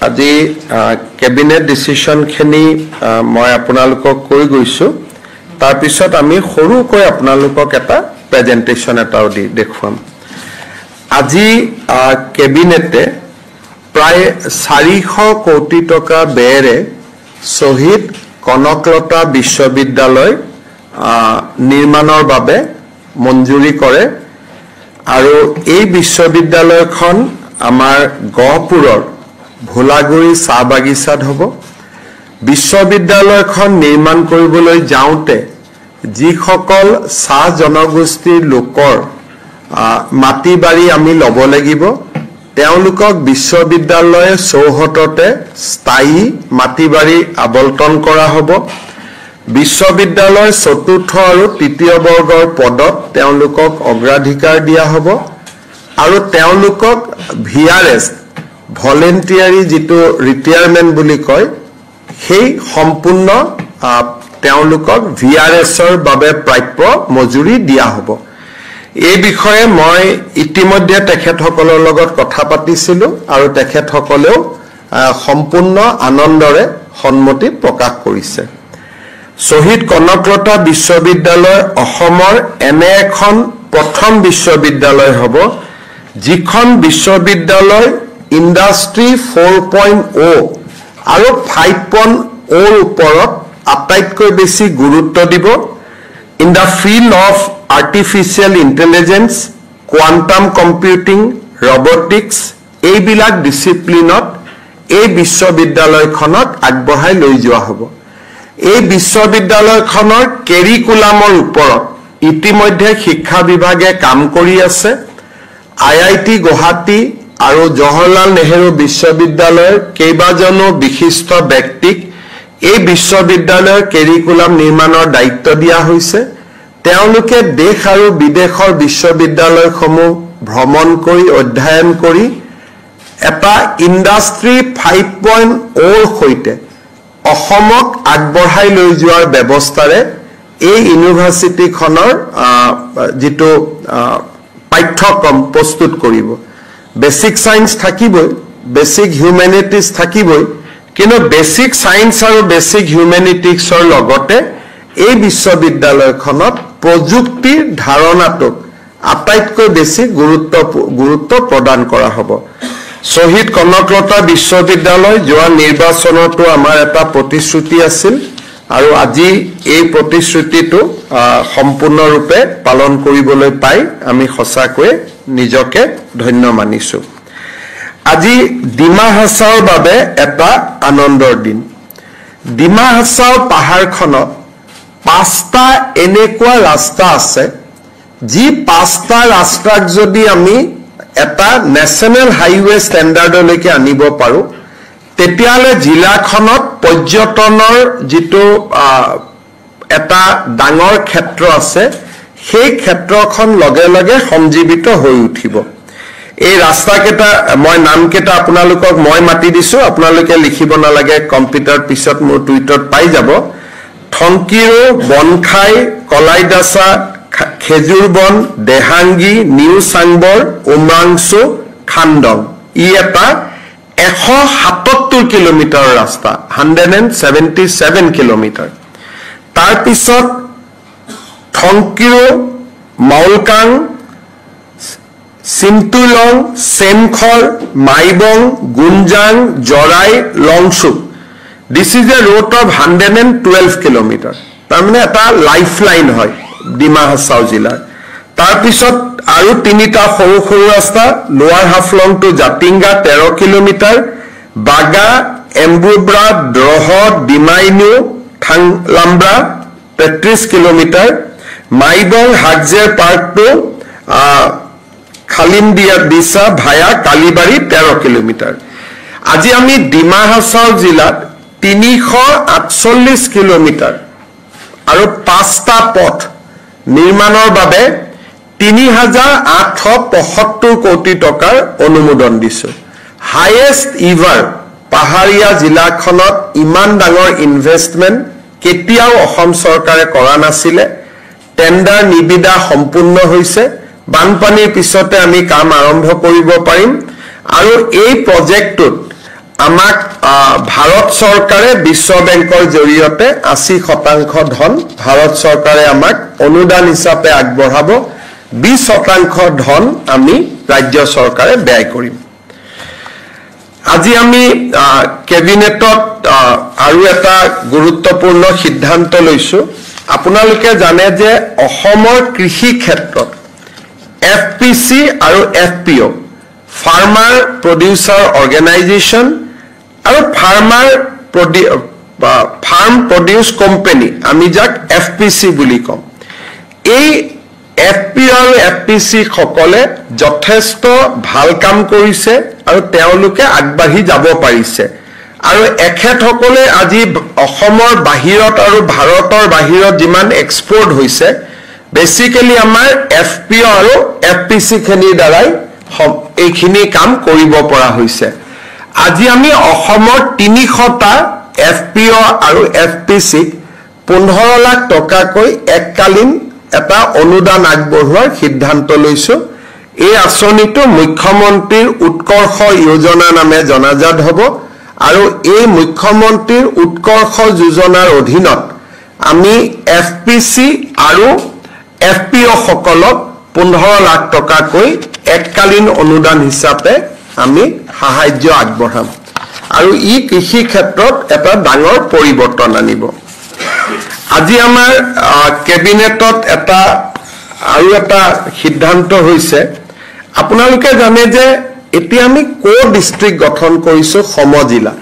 আজি cabinet decision খেনি মই আপোনালোকক কৈ গৈছো তাৰ পিছত আমি সৰুকৈ আপোনালোকক এটা প্ৰেজেন্টেশন এটাও দি দেখুৱাম আজি কেবিনেটে প্ৰায় 400 কোটি টকা ব্যয়েৰে শহীদ কনকলতা বিশ্ববিদ্যালয় নিৰ্মাণৰ বাবে মঞ্জুৰি কৰে আৰু এই বিশ্ববিদ্যালয়খন আমাৰ গহপুৰৰ ভোলাগুৰি চাহ বাগিচাত হ'ব বিশ্ববিদ্যালয়খন নিৰ্মাণ কৰিবলৈ যাওঁতে যিসকল চাহ জনগোষ্ঠীৰ লোকৰ মাটি বাৰী আমি ল'ব লাগিব তেওঁলোকক বিশ্ববিদ্যালয়ে চৌহদতে স্থায়ী মাটি বাৰী আবণ্টন কৰা হ'ব বিশ্ববিদ্যালয়ৰ চতুৰ্থ আৰু তৃতীয় বৰ্গৰ পদত তেওঁলোকক অগ্ৰাধিকাৰ দিয়া হ'ব আৰু তেওঁলোকক ভিআৰএছ ভলেন্টিয়াৰী যেটো ৰিটায়াৰমেন্ট বুলি কয় সেই সম্পূৰ্ণ তেওঁলোকক ভিআৰএছৰ বাবে প্ৰাপ্য মজুৰি দিয়া হ'ব এই বিষয়ে মই ইতিমধ্যে তেখেতসকলৰ লগত কথা পাতিছিলো আৰু তেখেতসকলেও সম্পূৰ্ণ আনন্দৰে সন্মতি প্ৰকাশ কৰিছে শহীদ কনকলতা বিশ্ববিদ্যালয় অসমৰ এনে এখন প্ৰথম বিশ্ববিদ্যালয় হ'ব যিখন বিশ্ববিদ্যালয় ইন্ডাষ্ট্ৰি 4.0 আৰু 5.0 ওপৰত আটাইতকৈ বেছি গুৰুত্ব দিব in the field of artificial intelligence quantum computing robotics এইবিলাক ডিসিপ্লিনত এই বিশ্ববিদ্যালয়খনক আগবঢ়াই লৈ যোৱা হ'ব এই বিশ্ববিদ্যালয়খনৰ কেৰিকুলামৰ ওপৰত ইতিমধ্যে শিক্ষা বিভাগে কাম কৰি আছে আইআইটি গুৱাহাটী আৰু জৱাহৰলাল নেহেৰু বিশ্ববিদ্যালয়ৰ কেইবাজনো বিশিষ্ট ব্যক্তিক এই বিশ্ববিদ্যালয়ৰ কেৰিকুলাম নিৰ্মাণৰ দায়িত্ব দিয়া হৈছে তেওঁলোকে দেশ আৰু বিদেশৰ বিশ্ববিদ্যালয়সমূহ ভ্ৰমণ কৰি অধ্যয়ন কৰি এটা ইন্ডাষ্ট্ৰি 5.0 সৈতে অসমক আগবঢ়াই লৈ যোৱাৰ ব্যৱস্থাৰে এই ইউনিভাৰ্সিটিখনৰ যেটো পাঠ্যক্ৰম প্ৰস্তুত কৰিব বেসিক সায়েন্স থাকিবই বেসিক হিউম্যানিটিজ থাকিবই কিন্তু বেসিক সায়েন্স আৰু বেসিক হিউম্যানিটিক্সৰ লগতে এই বিশ্ববিদ্যালয়খনত প্ৰযুক্তিৰ ধাৰণাটোক আটাইতকৈ বেছি গুৰুত্ব প্ৰদান কৰা হ'ব শহীদ কনকলতা বিশ্ববিদ্যালয় যোৱা নিৰ্বাচনতো আমাৰ এটা প্ৰতিশ্ৰুতি আছিল আৰু আজি এই প্ৰতিশ্ৰুতিটো সম্পূৰ্ণৰূপে পালন কৰিবলৈ পাই আমি সঁচাকৈ নিজকে ধন্য মানিছো আজি ডিমা হাছাওৰ বাবে এটা আনন্দৰ দিন ডিমা হাছাও পাহাৰখনত 5টা এনেকুৱা ৰাস্তা আছে যি 5টা ৰাস্তাক যদি আমি এটা ন্যাশনাল হাইৱে ষ্টেণ্ডাৰ্ডলৈকে আনিব পাৰো তেতিয়ালে জিলাখনত পৰ্যটনৰ যেটো এটা ডাঙৰ ক্ষেত্ৰ আছে সেই ক্ষেত্ৰখন লগে লগে সংজীৱিত হৈ উঠিব এই ৰাস্তাকেটা মই নামকেটা আপোনালোকক মই মাতি দিছো আপোনালোকে লিখিব নালাগে কম্পিউটাৰ পিছত মোৰ টুইটত পাই যাব থংকিৰো বনখাই কলাইদাসা খেজুৰবন দেহাংগী নিউ সাংবৰ উমৰাংছু খান্দং ই এটা 177 কিলোমিটাৰ ৰাস্তা 177 কিলোমিটাৰ তাৰ পিছত থংকিৰো মাউলকাং সিমতুলং সেমখৰ Maibong গুঞ্জাং জৰাই লংছুক This is a route of 112 kilometers. তাৰমানে এটা লাইফলাইন হয় ডিমা হাছাও জিলাৰ তাৰ পিছত আৰু তিনিটা সৰু সৰু ৰাস্তা লোৱাৰ হাফলং টু জাতিংগা 13 কিলোমিটাৰ বাগা এম্বুব্ৰা দ্ৰহ ডিমাইনু থাংলাম্ব্ৰা 33 কিলোমিটাৰ মাইবং হাগজেৰ পাৰ্ক টু খালিমদিয়া দিছা ভায়া কালিবাৰী 13 কিলোমিটাৰ আজি আমি ডিমা হাছাও জিলাত 348 কিলোমিটাৰ আৰু 5টা পথ নিৰ্মাণৰ বাবে 3875 কোটি টকাৰ অনুমোদন দিছে হাইয়েষ্ট ইভাৰ পাহাৰীয়া জিলাখনত ইমান ডাঙৰ ইনভেষ্টমেন্ট কেতিয়াও অসম চৰকাৰে কৰা নাছিলে টেন্ডাৰ নিবিদা সম্পূৰ্ণ হৈছে বানপানীৰ পিছতে আমি কাম আৰম্ভ কৰিব পাৰিম আৰু এই প্ৰজেক্টত আমাক ভাৰত চৰকাৰে বিশ্ব বেংকৰ জৰিয়তে 80% ধন ভাৰত চৰকাৰে আমাক অনুদান হিচাপে আগবঢ়াব 20% ধন আমি ৰাজ্য চৰকাৰে ব্যয় কৰিম আজি আমি কেবিনেটত আৰু এটা গুৰুত্বপূৰ্ণ সিদ্ধান্ত লৈছো আপোনালোকে জানে যে অসমৰ কৃষি ক্ষেত্ৰত এফপিসি আৰু এফপিও ফাৰ্মাৰ প্ৰডিউচাৰ অৰ্গেনাইজেশ্যন আৰু ফাৰ্ম প্ৰডিউচ কোম্পানী আমি যাক এফপিসি বুলি কম এই এফপিও আৰু এফপিসি সকলে যথেষ্ট ভাল কাম কৰিছে আৰু তেওঁলোকে আগবাঢ়ি যাব পাৰিছে আৰু এখেতসকলে আজি অসমৰ বাহিৰত আৰু ভাৰতৰ বাহিৰত যিমান এক্সপোৰ্ট হৈছে বেসিক্যালি আমাৰ এফপিও আৰু এফপিসি খিনিৰ দ্বাৰাই এইখিনি কাম কৰিব পৰা হৈছে আজি আমি অসমৰ 300টা এফপিও আৰু এফপিসি 15 লাখ টকাকৈ এককালীন এটা অনুদান আগবঢ়োৱাৰ সিদ্ধান্ত লৈছো এই আঁচনিটো মুখ্যমন্ত্ৰীৰ উৎকৰ্ষ যোজনা নামে জনাজাত হ'ব আৰু এই মুখ্যমন্ত্ৰীৰ উৎকৰ্ষ যোজনাৰ অধীনত আমি এফপিসি আৰু এফপিও সকলক 15 লাখ টকাকৈ এককালীন অনুদান হিচাপে আমি সাহায্য আগবঢ়াম আৰু ই কৃষি ক্ষেত্ৰত এটা ডাঙৰ পৰিৱৰ্তন আনিব আজি আমাৰ কেবিনেটত এটা সিদ্ধান্ত হৈছে আপোনালোকে জানে যে এতিয়া আমি কো ডিস্ট্ৰিক্ট গঠন কৰিছো সমজিলা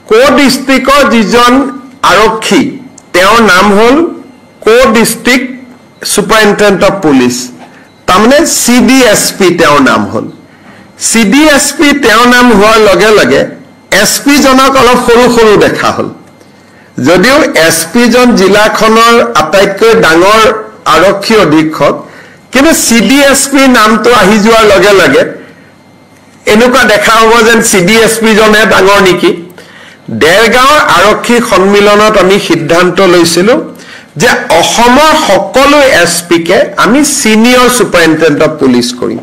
কো ডিস্ট্ৰিক্টৰ যিজন আৰক্ষী তেওঁৰ নাম হ'ল কো ডিস্ট্ৰিক্ট সুপাৰিনটেণ্ডেণ্ট অফ পুলিচ তাৰমানে সিডিএসপি তেওঁৰ নাম হ'ল সিডিএসপি তেওঁৰ নাম হোৱাৰ লগে লগে এসপি জনক অলপ সৰু দেখা হ'ল যদিও এসপি জন জিলাখনৰ আটাইতকৈ ডাঙৰ আৰক্ষী অধীক্ষক কিন্তু সিডিএসপি নামটো আহি যোৱাৰ লগে লগে এনেকুৱা দেখা হ'ব যেন সিডিএসপি জনে ডাঙৰ নেকি দেৰগাঁৱৰ আৰক্ষী সন্মিলনত আমি সিদ্ধান্ত লৈছিলো যে অসমৰ সকলো এসপিকে আমি সিনিয়ৰ সুপাৰিনটেণ্ডেণ্ট অফ পুলিচ কৰিম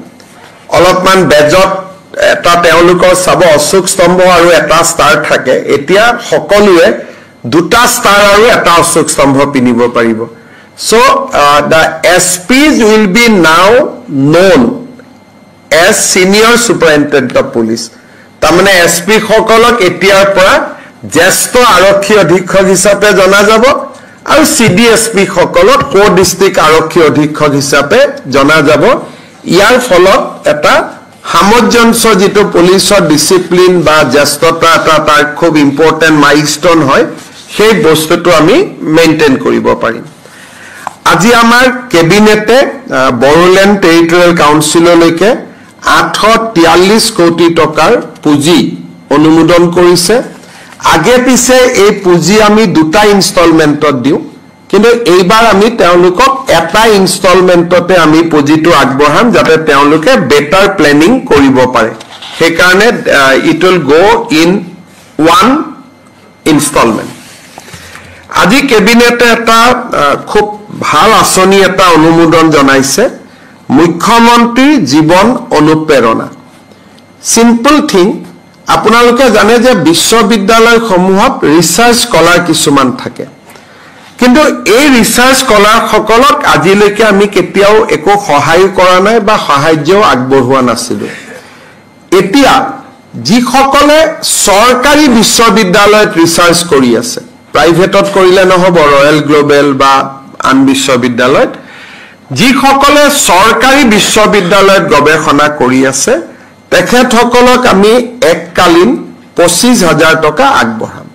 অলপমান বেজত এটা তেওঁলোকৰ চাব অশোক স্তম্ভ আৰু এটা ষ্টাৰ থাকে এতিয়া সকলোৱে দুটা ষ্টাৰ আৰু এটা অশোক স্তম্ভ পিনিব পাৰিব so the SPs will be now known as senior superintendent of police তাৰমানে এসপি সকলক এতিয়াৰ পৰা জ্যেষ্ঠ আৰক্ষী অধীক্ষক হিচাপে জনা যাব আৰু সিডিএসপি সকলক কো ডিস্ট্ৰিক্ট আৰক্ষী অধীক্ষক হিচাপে জনা যাব ইয়াৰ ফলত এটা সামঞ্জস্য যেটো পুলিচৰ ডিসিপ্লিন বা জ্যেষ্ঠতা এটা তাৰ খুব ইম্পৰ্টেন্ট মাইলস্টোন হয় সেই বস্তুটো আমি মেইনটেইন কৰিব পাৰিম আজি আমাৰ কেবিনেটে বড়োলেণ্ড টেৰিটৰিয়েল কাউন্সিললৈকে 843 কোটি টকাৰ পুঁজি অনুমোদন কৰিছে আগে পিছে এই পুঁজি আমি দুটা ইনষ্টলমেন্টত দিও কিন্তু এইবাৰ আমি তেওঁলোকক এটা ইনষ্টলমেন্টতে আমি পুঁজিটো আগবঢ়াম যাতে তেওঁলোকে বেটাৰ প্লেনিং কৰিব পাৰে সেই কাৰণে it will go in one instalment আজি কেবিনেটে এটা খুব ভাল আঁচনি এটা অনুমোদন জনাইছে মুখ্যমন্ত্ৰী জীৱন অনুপ্ৰেৰণা সিম্পল থিং আপোনালোকে জানে যে বিশ্ববিদ্যালয়সমূহত ৰিসাৰ্চ স্কলাৰ কিছুমান থাকে কিন্তু এই ৰিসাৰ্চ স্কলাৰ সকলক আজিলৈকে আমি কেতিয়াও একো সহায় কৰা নাই বা সাহায্য আগবঢ়োৱা নাছিল এতিয়া যিসকলে চৰকাৰী বিশ্ববিদ্যালয়ত ৰিসাৰ্চ কৰি আছে প্ৰাইভেটত কৰিলে নহব ৰয়েল গ্লোবেল বা আন বিশ্ববিদ্যালয়ত যিসকলে চৰকাৰী বিশ্ববিদ্যালয়ত গৱেষণা কৰি আছে তেখেতসকলক আমি এককালীন 25,000 টকা আগবঢ়াম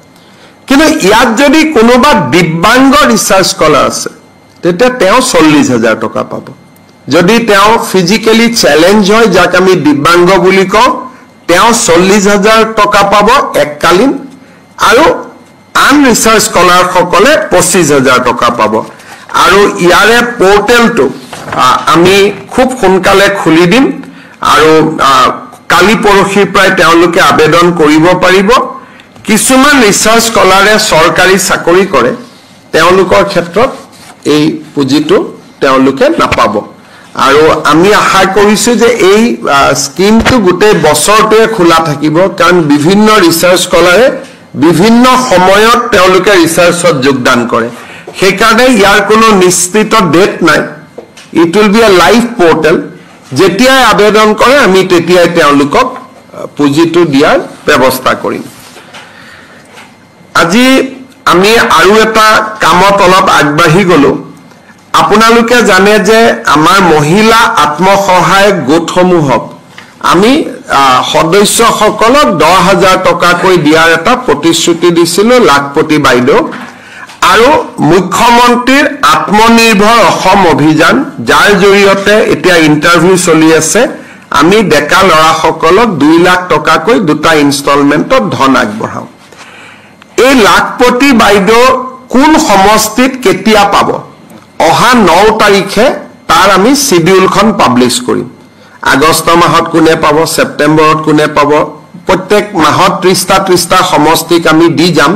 কিন্তু ইয়াত যদি কোনোবা দিব্যাংগ ৰিসাৰ্চ স্কলাৰ আছে তেতিয়া তেওঁ 40,000 টকা পাব যদি তেওঁ ফিজিক্যালি চ্যালেঞ্জ হয় যাক আমি দিব্যাংগ বুলি কওঁ তেওঁ 40,000 টকা পাব এককালীন আৰু আন ৰিসাৰ্চ স্কলাৰ সকলে 25,000 টকা পাব আৰু ইয়াৰে পোৰ্টেলটো আমি খুব সোনকালে খুলি দিম আৰু কালি পৰখি প্ৰায় তেওঁলোকে আবেদন কৰিব পাৰিব কিছুমান ৰিসাৰ্চ স্কলাৰে সৰকাৰি চাকৰি কৰে তেওঁলোকৰ ক্ষেত্ৰত এই পুঁজিটো তেওঁলোকে নাপাব আৰু আমি আশা কৰিছো যে এই স্কিমটো গোটেই বছৰটোৱে খোলা থাকিব কাৰণ বিভিন্ন ৰিসাৰ্চ স্কলাৰে বিভিন্ন সময়ত তেওঁলোকে ৰিসাৰ্চত যোগদান কৰে সেইকাৰণে ইয়াৰ কোনো নিশ্চিত ডেট নাই it will be a live portal যেতিয়াই আবেদন কৰে আমি তেতিয়াই তেওঁলোকক পুঁজিটো দিয়াৰ ব্যৱস্থা কৰিম আজি আমি আৰু এটা কামত অলপ আগবাঢ়ি গলো আপোনালোকে জানে যে আমাৰ মহিলা আত্মসহায়ক গোটসমূহক আমি সদস্যসকলক 10,000 টকাকৈ দিয়াৰ এটা প্ৰতিশ্ৰুতি দিছিলো লাখপতি বাইদেউ আৰু মুখ্যমন্ত্ৰীৰ আত্মনিৰ্ভৰ অসম অভিযান যাৰ জৰিয়তে এতিয়া ইন্টাৰভিউ চলি আছে আমি ডেকা লৰাসকলক 2 লাখ টকাকৈ দুটা ইনষ্টলমেন্টত ধন আগবঢ়াও এই লাখপতি বাইদেউ কোন সমষ্টিত কেতিয়া পাব অহা 9 তাৰিখে তাৰ আমি শিডিউলখন পাবলিশ কৰিম আগষ্ট মাহত কোনে পাব সেপ্টেম্বৰত কোনে পাব প্ৰত্যেক মাহত 30টা সমষ্টিক আমি দি যাম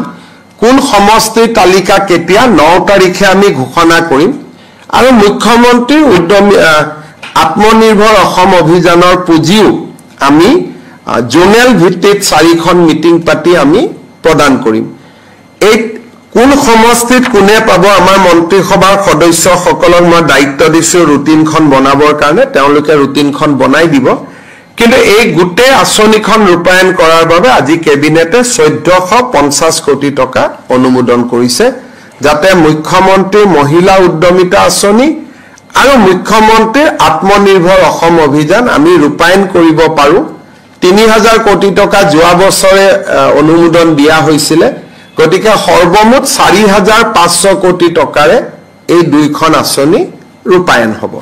কোন সমষ্টিৰ তালিকা কেতিয়া 9 তাৰিখে আমি ঘোষণা কৰিম আৰু মুখ্যমন্ত্ৰীৰ উদ্যমী আত্মনিৰ্ভৰ অসম অভিযানৰ পুঁজিও আমি জোনেল ভিত্তিত 4খন মিটিং পাতি আমি প্ৰদান কৰিম এই কোন সমষ্টিত কোনে পাব আমাৰ মন্ত্ৰী সভাৰ সদস্যসকলক মই দায়িত্ব দিছো ৰুটিনখন বনাবৰ কাৰণে তেওঁলোকে ৰুটিনখন বনাই দিব কিন্তু এই গোটেই আঁচনিখন ৰূপায়ণ কৰাৰ বাবে আজি কেবিনেটে 1450 কোটি টকা অনুমোদন কৰিছে যাতে মুখ্যমন্ত্ৰীৰ মহিলা উদ্যমিতা আঁচনি আৰু মুখ্যমন্ত্ৰীৰ আত্মনিৰ্ভৰ অসম অভিযান আমি ৰূপায়ণ কৰিব পাৰো 3000 কোটি টকা যোৱা বছৰে অনুমোদন দিয়া হৈছিল গতিকে সৰ্বমুঠ 4500 কোটি টকাৰে এই দুইখন আঁচনি ৰূপায়ণ হ'ব